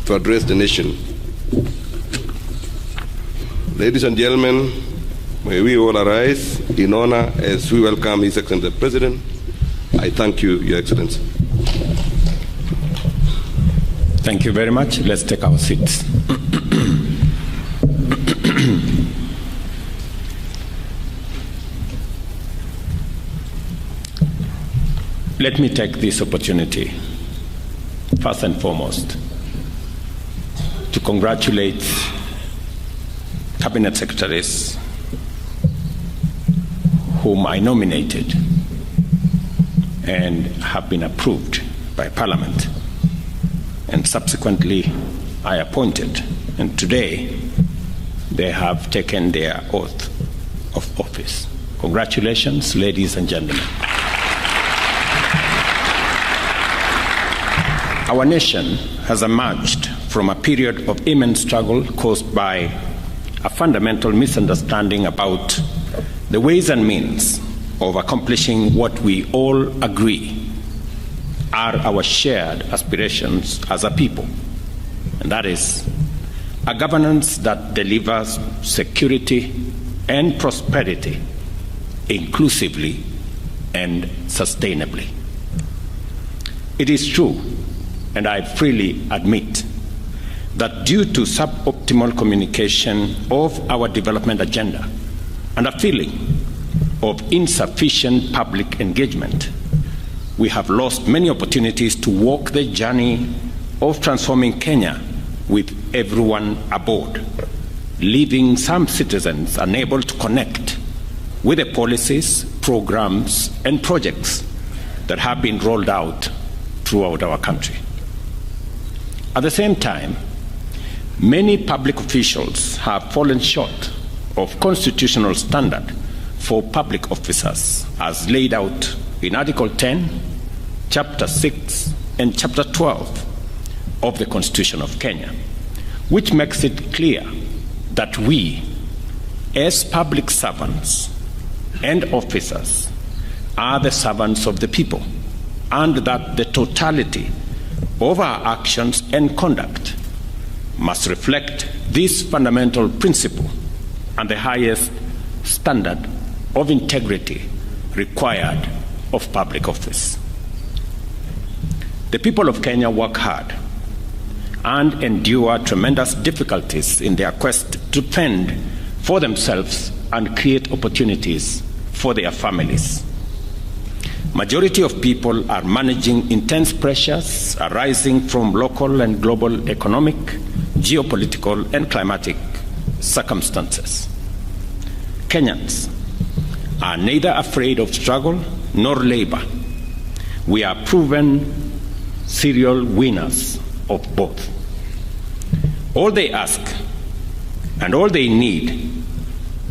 to address the nation. Ladies and gentlemen, may we all arise in honor as we welcome His Excellency the President. I thank you, Your Excellency. Thank you very much. Let's take our seats. Let me take this opportunity, first and foremost, to congratulate Cabinet Secretaries whom I nominated and have been approved by Parliament, and subsequently I appointed, and today they have taken their oath of office. Congratulations, ladies and gentlemen. Our nation has emerged from a period of immense struggle caused by a fundamental misunderstanding about the ways and means of accomplishing what we all agree are our shared aspirations as a people, and that is a governance that delivers security and prosperity inclusively and sustainably. It is true, and I freely admit, that due to suboptimal communication of our development agenda and a feeling of insufficient public engagement, we have lost many opportunities to walk the journey of transforming Kenya with everyone aboard, leaving some citizens unable to connect with the policies, programs, and projects that have been rolled out throughout our country. At the same time, many public officials have fallen short of constitutional standard for public officers as laid out in Article 10, Chapter 6, and Chapter 12 of the Constitution of Kenya, which makes it clear that we, as public servants and officers, are the servants of the people, and that the totality of our actions and conduct must reflect this fundamental principle and the highest standard of integrity required of public office. The people of Kenya work hard and endure tremendous difficulties in their quest to fend for themselves and create opportunities for their families. Majority of people are managing intense pressures arising from local and global economic, geopolitical, and climatic circumstances. Kenyans are neither afraid of struggle nor labor. We are proven serial winners of both. All they ask and all they need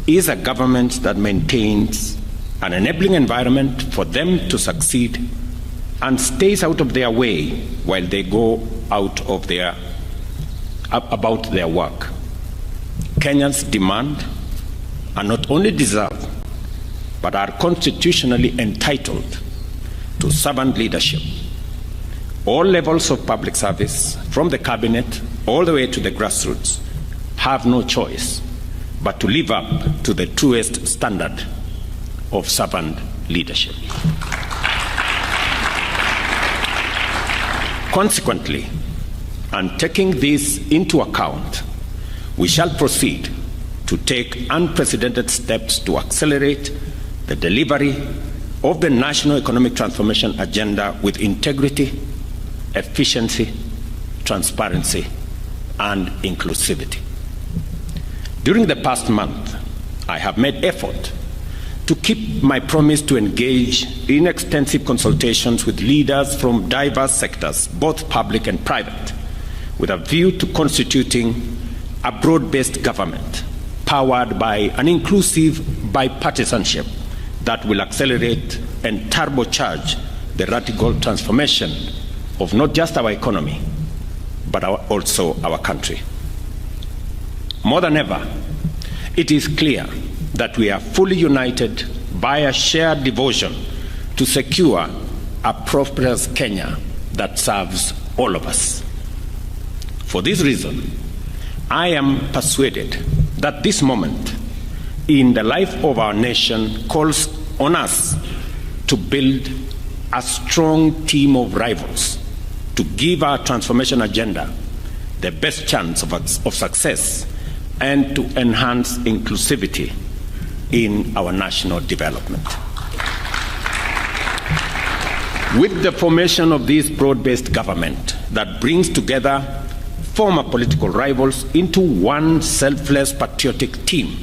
is a government that maintains an enabling environment for them to succeed and stays out of their way while they go about their work. Kenyans demand and not only deserve, but are constitutionally entitled to servant leadership. All levels of public service, from the cabinet all the way to the grassroots, have no choice but to live up to the truest standard of servant leadership. Consequently, and taking this into account, we shall proceed to take unprecedented steps to accelerate the delivery of the national economic transformation agenda with integrity, efficiency, transparency, and inclusivity. During the past month, I have made effort to keep my promise to engage in extensive consultations with leaders from diverse sectors, both public and private, with a view to constituting a broad-based government powered by an inclusive bipartisanship that will accelerate and turbocharge the radical transformation of not just our economy, but also our country. More than ever, it is clear that we are fully united by a shared devotion to secure a prosperous Kenya that serves all of us. For this reason, I am persuaded that this moment in the life of our nation calls on us to build a strong team of rivals to give our transformation agenda the best chance of success and to enhance inclusivity in our national development. With the formation of this broad-based government that brings together former political rivals into one selfless patriotic team,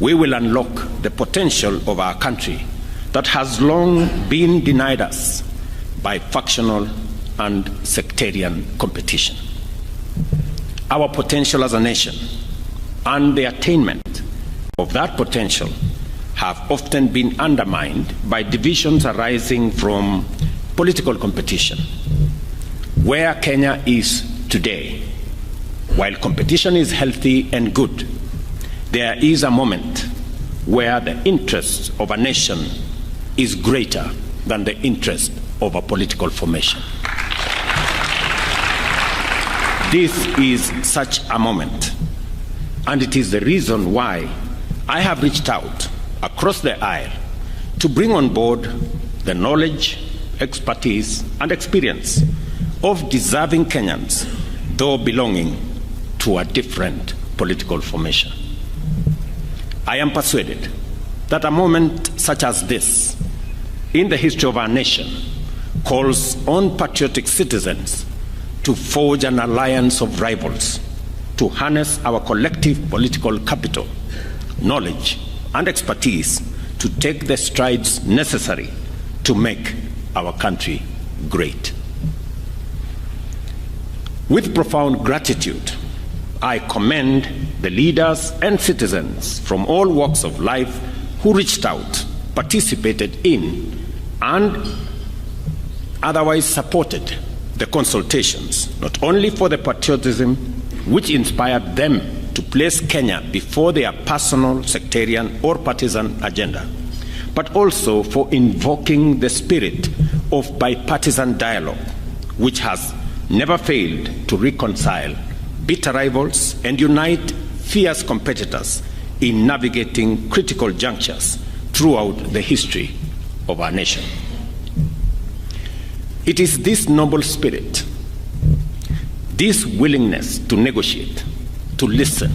we will unlock the potential of our country that has long been denied us by factional and sectarian competition. Our potential as a nation and the attainment of that potential have often been undermined by divisions arising from political competition. Where Kenya is today, while competition is healthy and good, there is a moment where the interest of a nation is greater than the interest of a political formation. This is such a moment, and it is the reason why I have reached out across the aisle to bring on board the knowledge, expertise, and experience of deserving Kenyans, though belonging to a different political formation. I am persuaded that a moment such as this in the history of our nation calls on patriotic citizens to forge an alliance of rivals, to harness our collective political capital, knowledge, and expertise to take the strides necessary to make our country great. With profound gratitude, I commend the leaders and citizens from all walks of life who reached out, participated in, and otherwise supported the consultations, not only for the patriotism which inspired them to place Kenya before their personal, sectarian, or partisan agenda, but also for invoking the spirit of bipartisan dialogue, which has never failed to reconcile bitter rivals and unite fierce competitors in navigating critical junctures throughout the history of our nation. It is this noble spirit, this willingness to negotiate, to listen,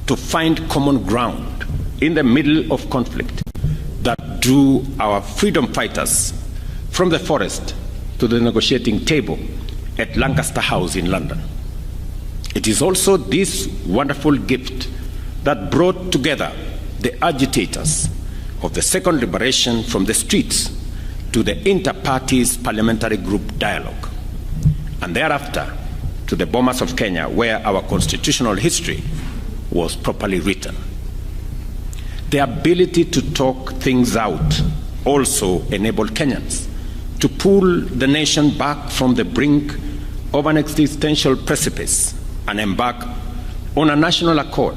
to find common ground in the middle of conflict that drew our freedom fighters from the forest to the negotiating table at Lancaster House in London. It is also this wonderful gift that brought together the agitators of the second liberation from the streets to the inter-parties parliamentary group dialogue, and thereafter to the bombers of Kenya, where our constitutional history was properly written. The ability to talk things out also enabled Kenyans to pull the nation back from the brink of an existential precipice and embark on a national accord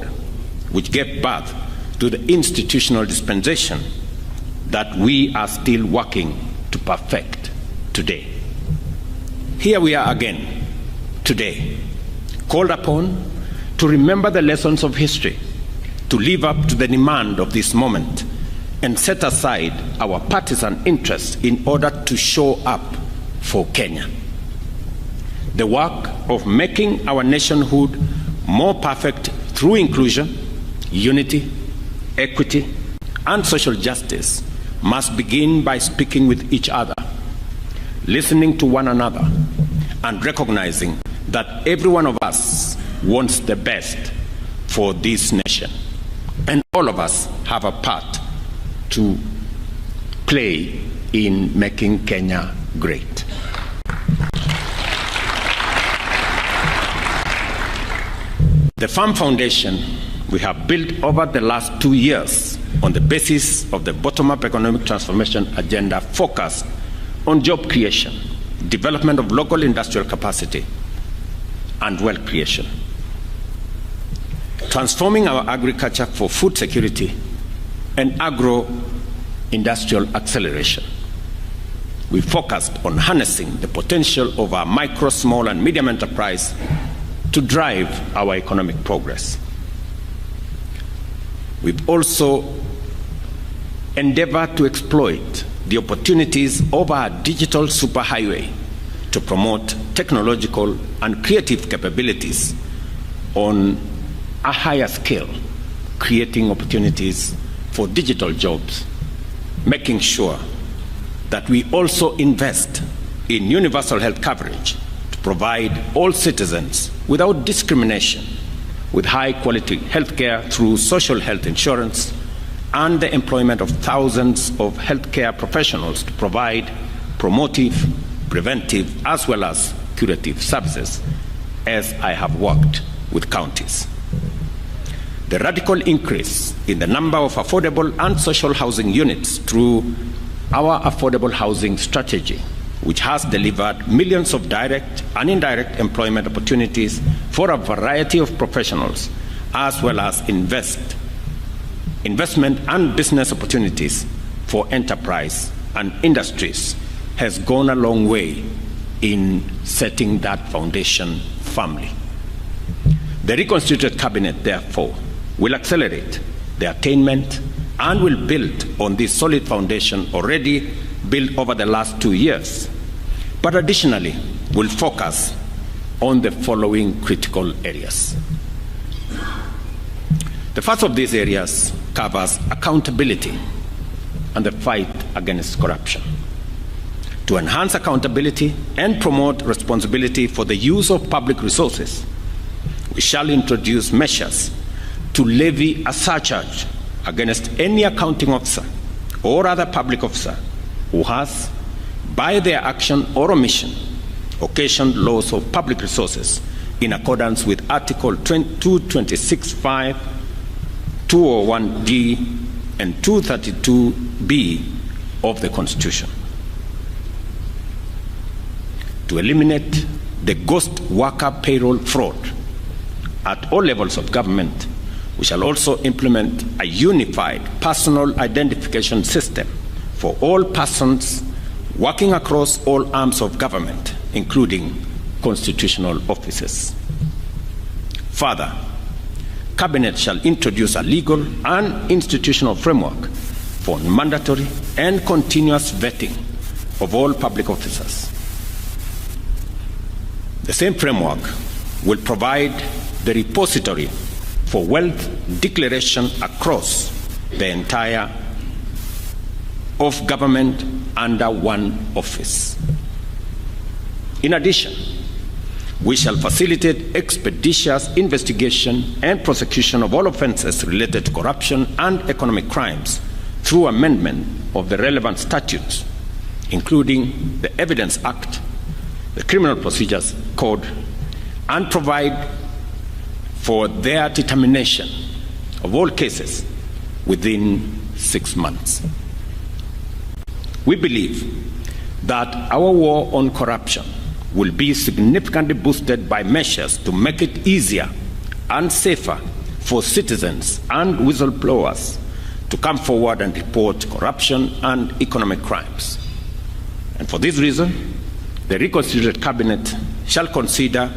which gave birth to the institutional dispensation that we are still working to perfect today. Here we are again today, called upon to remember the lessons of history, to live up to the demand of this moment, and set aside our partisan interests in order to show up for Kenya. The work of making our nationhood more perfect through inclusion, unity, equity, and social justice must begin by speaking with each other, listening to one another, and recognizing that every one of us wants the best for this nation. And all of us have a part to play in making Kenya great. The firm foundation we have built over the last 2 years on the basis of the bottom-up economic transformation agenda focused on job creation, development of local industrial capacity, and wealth creation, transforming our agriculture for food security and agro-industrial acceleration. We focused on harnessing the potential of our micro, small, and medium enterprise to drive our economic progress. We've also endeavored to exploit the opportunities of our digital superhighway to promote technological and creative capabilities on a higher scale, creating opportunities for digital jobs, making sure that we also invest in universal health coverage to provide all citizens without discrimination with high-quality healthcare through social health insurance and the employment of thousands of healthcare professionals to provide promotive, preventive, as well as curative services, as I have worked with counties. The radical increase in the number of affordable and social housing units through our affordable housing strategy, which has delivered millions of direct and indirect employment opportunities for a variety of professionals, as well as investment and business opportunities for enterprise and industries, has gone a long way in setting that foundation firmly. The reconstituted cabinet, therefore, will accelerate the attainment and will build on this solid foundation already built over the last 2 years, but additionally will focus on the following critical areas. The first of these areas covers accountability and the fight against corruption. To enhance accountability and promote responsibility for the use of public resources, we shall introduce measures to levy a surcharge against any accounting officer or other public officer who has, by their action or omission, occasioned loss of public resources in accordance with Article 226(5), 201(d), and 232(b) of the Constitution. To eliminate the ghost worker payroll fraud at all levels of government, we shall also implement a unified personal identification system for all persons working across all arms of government, including constitutional offices. Further, Cabinet shall introduce a legal and institutional framework for mandatory and continuous vetting of all public officers. The same framework will provide the repository for wealth declaration across the entire of government under one office. In addition, we shall facilitate expeditious investigation and prosecution of all offenses related to corruption and economic crimes through amendment of the relevant statutes, including the Evidence Act, the Criminal Procedures Code, and provide for their determination of all cases within 6 months. We believe that our war on corruption will be significantly boosted by measures to make it easier and safer for citizens and whistleblowers to come forward and report corruption and economic crimes. And for this reason, the reconstituted Cabinet shall consider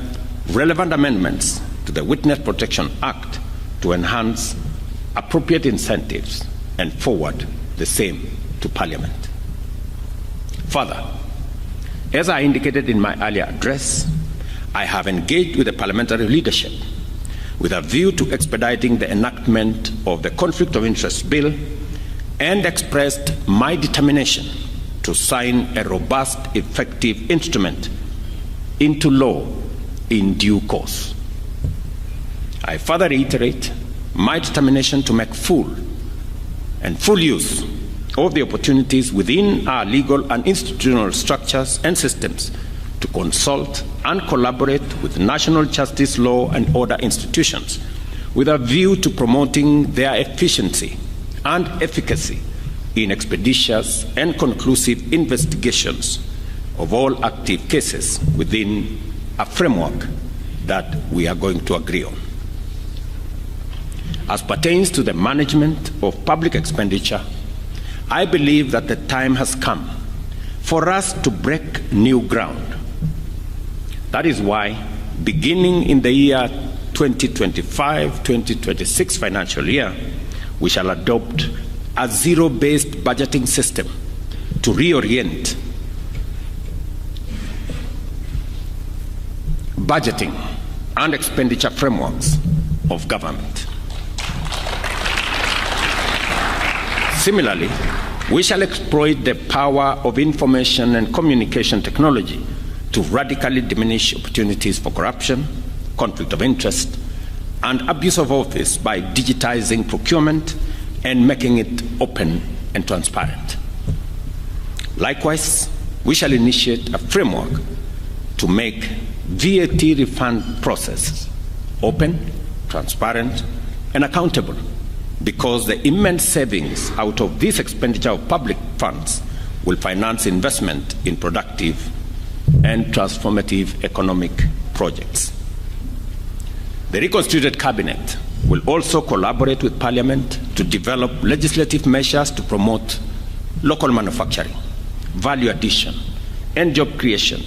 relevant amendments to the Witness Protection Act to enhance appropriate incentives and forward the same to Parliament. Further, as I indicated in my earlier address, I have engaged with the parliamentary leadership with a view to expediting the enactment of the Conflict of Interest Bill and expressed my determination to sign a robust, effective instrument into law in due course. I further reiterate my determination to make full use of the opportunities within our legal and institutional structures and systems to consult and collaborate with national justice, law, and order institutions with a view to promoting their efficiency and efficacy in expeditious and conclusive investigations of all active cases within a framework that we are going to agree on. As pertains to the management of public expenditure, I believe that the time has come for us to break new ground. That is why beginning in the year 2025-2026 financial year, we shall adopt a zero-based budgeting system to reorient budgeting and expenditure frameworks of government. Similarly, we shall exploit the power of information and communication technology to radically diminish opportunities for corruption, conflict of interest, and abuse of office by digitizing procurement and making it open and transparent. Likewise, we shall initiate a framework to make VAT refund processes open, transparent, and accountable, because the immense savings out of this expenditure of public funds will finance investment in productive and transformative economic projects. The reconstituted cabinet will also collaborate with Parliament to develop legislative measures to promote local manufacturing, value addition, and job creation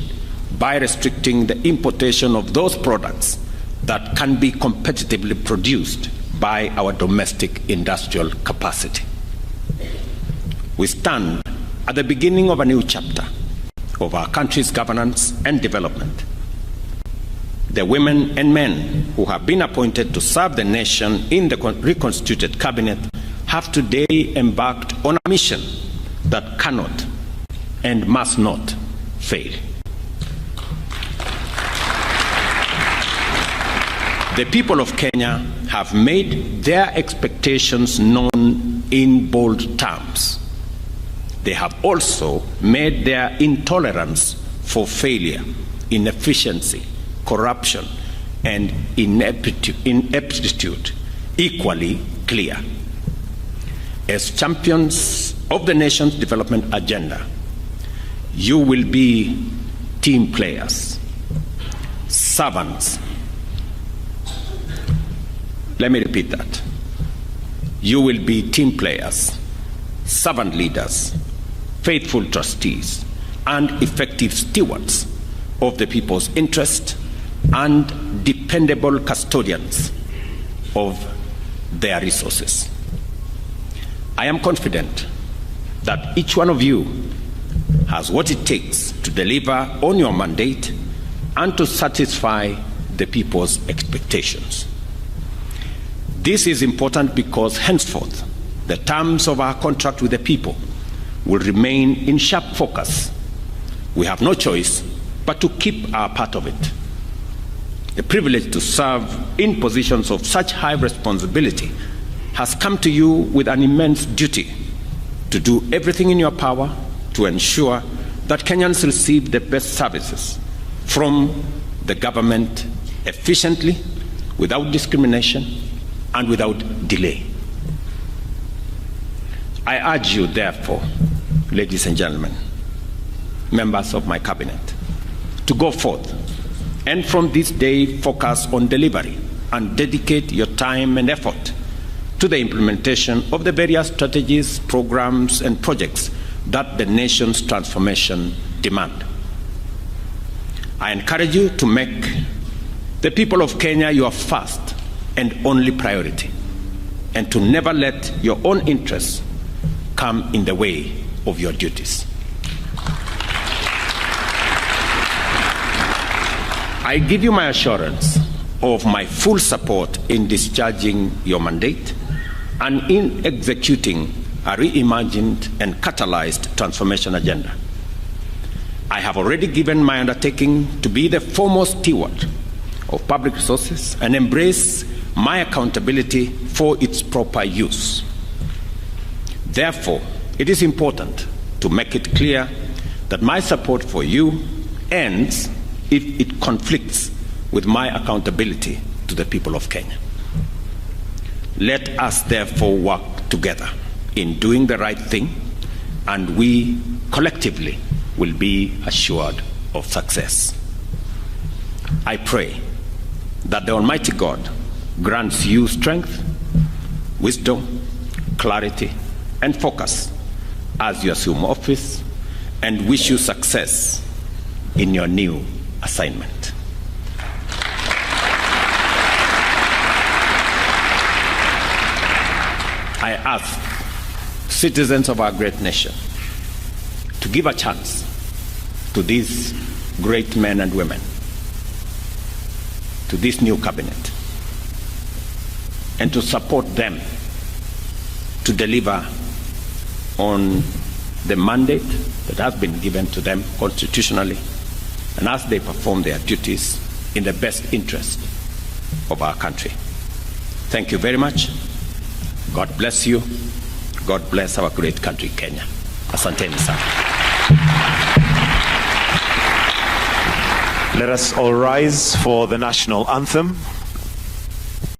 by restricting the importation of those products that can be competitively produced by our domestic industrial capacity. We stand at the beginning of a new chapter of our country's governance and development. The women and men who have been appointed to serve the nation in the reconstituted cabinet have today embarked on a mission that cannot and must not fail. The people of Kenya have made their expectations known in bold terms. They have also made their intolerance for failure, inefficiency, corruption, and ineptitude equally clear. As champions of the nation's development agenda, you will be team players, servants. Let me repeat that. You will be team players, servant leaders, faithful trustees, and effective stewards of the people's interest and dependable custodians of their resources. I am confident that each one of you has what it takes to deliver on your mandate and to satisfy the people's expectations. This is important because henceforth, the terms of our contract with the people will remain in sharp focus. We have no choice but to keep our part of it. The privilege to serve in positions of such high responsibility has come to you with an immense duty to do everything in your power to ensure that Kenyans receive the best services from the government efficiently, without discrimination, and without delay. I urge you, therefore, ladies and gentlemen, members of my cabinet, to go forth and from this day focus on delivery and dedicate your time and effort to the implementation of the various strategies, programs, and projects that the nation's transformation demand. I encourage you to make the people of Kenya your first and only priority, and to never let your own interests come in the way of your duties. I give you my assurance of my full support in discharging your mandate and in executing a reimagined and catalyzed transformation agenda. I have already given my undertaking to be the foremost steward of public resources and embrace my accountability for its proper use. Therefore, it is important to make it clear that my support for you ends if it conflicts with my accountability to the people of Kenya. Let us therefore work together in doing the right thing, and we collectively will be assured of success. I pray that the Almighty God grants you strength, wisdom, clarity, and focus as you assume office, and wish you success in your new assignment. I ask citizens of our great nation to give a chance to these great men and women, to this new cabinet, and to support them to deliver on the mandate that has been given to them constitutionally, and as they perform their duties in the best interest of our country. Thank you very much. God bless you. God bless our great country, Kenya. Asanteni sana. Let us all rise for the national anthem.